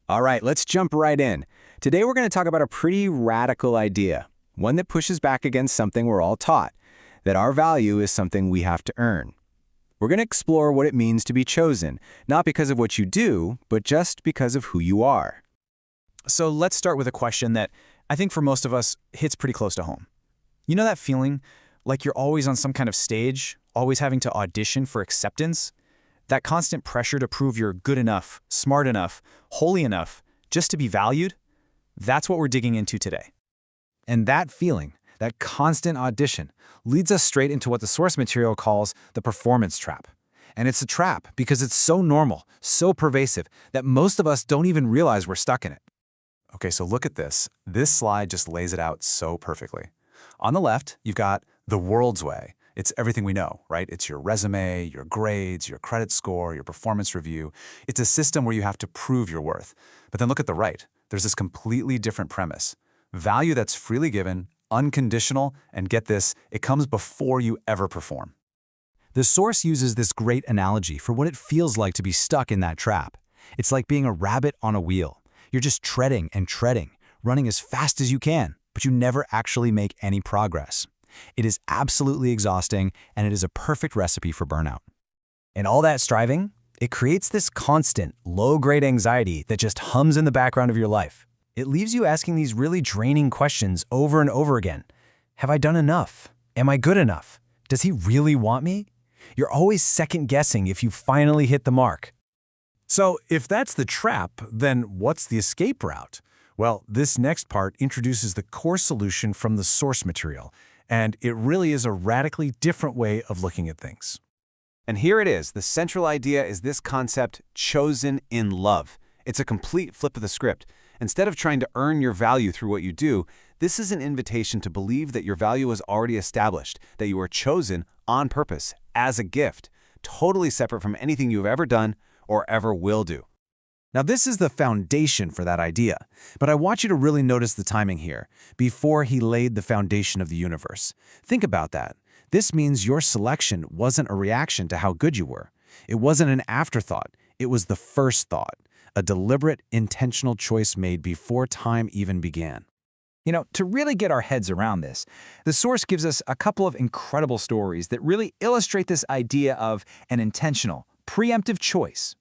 All right, let's jump right in. Today we're going to talk about a pretty radical idea, one that pushes back against something we're all taught, that our value is something we have to earn. We're going to explore what it means to be chosen, not because of what you do, but just because of who you are. So let's start with a question that I think for most of us hits pretty close to home. You know that feeling like you're always on some kind of stage, always having to audition for acceptance? That constant pressure to prove you're good enough, smart enough, holy enough, just to be valued? That's what we're digging into today. And that feeling, that constant audition, leads us straight into what the source material calls the performance trap. And it's a trap because it's so normal, so pervasive, that most of us don't even realize we're stuck in it. Okay, so look at this. This slide just lays it out so perfectly. On the left, you've got the world's way. It's everything we know, right? It's your resume, your grades, your credit score, your performance review. It's a system where you have to prove your worth. But then look at the right. There's this completely different premise. Value that's freely given, unconditional, and get this, it comes before you ever perform. The source uses this great analogy for what it feels like to be stuck in that trap. It's like being a rabbit on a wheel. You're just treading and treading, running as fast as you can, but you never actually make any progress. It is absolutely exhausting, and it is a perfect recipe for burnout. And all that striving, it creates this constant, low-grade anxiety that just hums in the background of your life. It leaves you asking these really draining questions over and over again. Have I done enough? Am I good enough? Does he really want me? You're always second-guessing if you finally hit the mark. So if that's the trap, then what's the escape route? Well, this next part introduces the core solution from the source material, and it really is a radically different way of looking at things. And here it is. The central idea is this concept, chosen in love. It's a complete flip of the script. Instead of trying to earn your value through what you do, this is an invitation to believe that your value is already established, that you were chosen on purpose, as a gift, totally separate from anything you've ever done or ever will do. Now, this is the foundation for that idea, but I want you to really notice the timing here, before he laid the foundation of the universe. Think about that. This means your selection wasn't a reaction to how good you were. It wasn't an afterthought. It was the first thought, a deliberate, intentional choice made before time even began. You know, to really get our heads around this, the source gives us a couple of incredible stories that really illustrate this idea of an intentional, preemptive choice.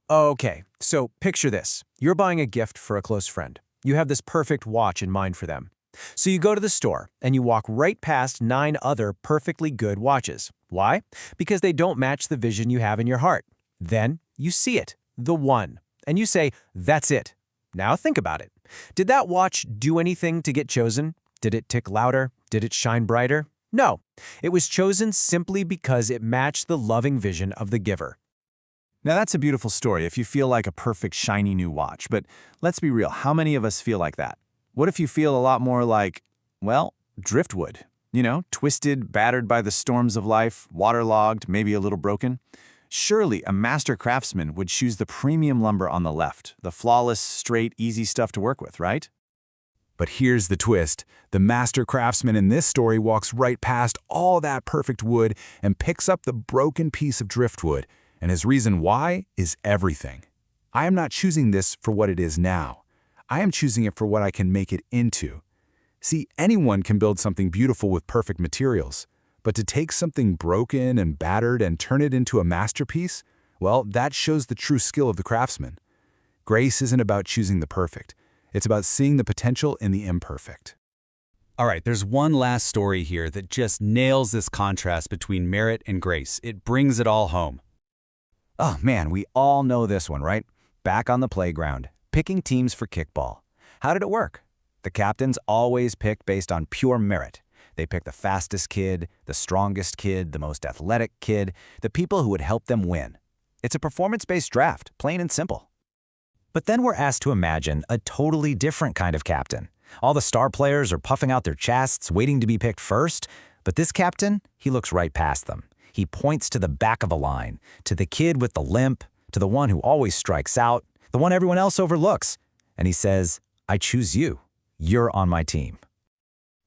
Okay, so picture this. You're buying a gift for a close friend. You have this perfect watch in mind for them. So you go to the store and you walk right past 9 other perfectly good watches. Why? Because they don't match the vision you have in your heart. Then you see it, the one, and you say, that's it. Now think about it. Did that watch do anything to get chosen? Did it tick louder? Did it shine brighter? No. It was chosen simply because it matched the loving vision of the giver. Now that's a beautiful story if you feel like a perfect shiny new watch, but let's be real, how many of us feel like that? What if you feel a lot more like, well, driftwood? You know, twisted, battered by the storms of life, waterlogged, maybe a little broken? Surely a master craftsman would choose the premium lumber on the left, the flawless, straight, easy stuff to work with, right? But here's the twist. The master craftsman in this story walks right past all that perfect wood and picks up the broken piece of driftwood. And his reason why is everything. I am not choosing this for what it is now. I am choosing it for what I can make it into. See, anyone can build something beautiful with perfect materials, but to take something broken and battered and turn it into a masterpiece, well, that shows the true skill of the craftsman. Grace isn't about choosing the perfect. It's about seeing the potential in the imperfect. All right, there's one last story here that just nails this contrast between merit and grace. It brings it all home. Oh man, we all know this one, right? Back on the playground, picking teams for kickball. How did it work? The captains always picked based on pure merit. They picked the fastest kid, the strongest kid, the most athletic kid, the people who would help them win. It's a performance-based draft, plain and simple. But then we're asked to imagine a totally different kind of captain. All the star players are puffing out their chests, waiting to be picked first, but this captain, he looks right past them. He points to the back of a line, to the kid with the limp, to the one who always strikes out, the one everyone else overlooks. And he says, I choose you. You're on my team.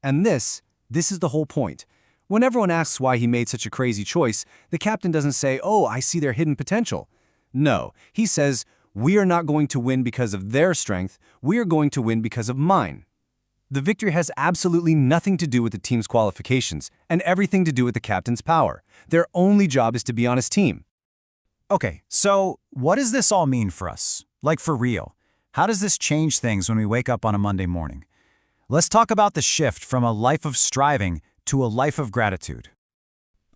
And this is the whole point. When everyone asks why he made such a crazy choice, the captain doesn't say, oh, I see their hidden potential. No, he says, We are not going to win because of their strength, we are going to win because of mine. The victory has absolutely nothing to do with the team's qualifications and everything to do with the captain's power. Their only job is to be on his team. Okay, so what does this all mean for us? Like for real? How does this change things when we wake up on a Monday morning? Let's talk about the shift from a life of striving to a life of gratitude.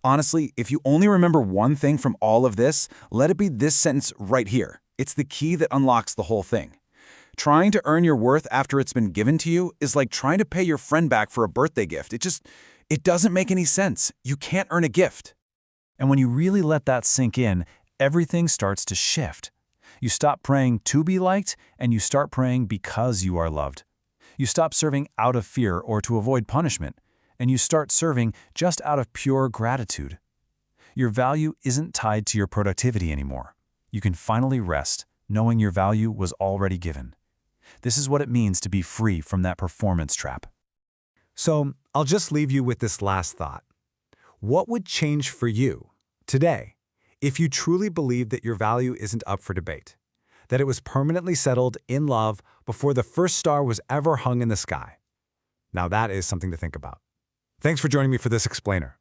Honestly, if you only remember one thing from all of this, let it be this sentence right here. It's the key that unlocks the whole thing. Trying to earn your worth after it's been given to you is like trying to pay your friend back for a birthday gift. It doesn't make any sense. You can't earn a gift. And when you really let that sink in, everything starts to shift. You stop praying to be liked, and you start praying because you are loved. You stop serving out of fear or to avoid punishment, and you start serving just out of pure gratitude. Your value isn't tied to your productivity anymore. You can finally rest, knowing your value was already given. This is what it means to be free from that performance trap. So, I'll just leave you with this last thought. What would change for you today if you truly believed that your value isn't up for debate, that it was permanently settled in love before the first star was ever hung in the sky? Now that is something to think about. Thanks for joining me for this explainer.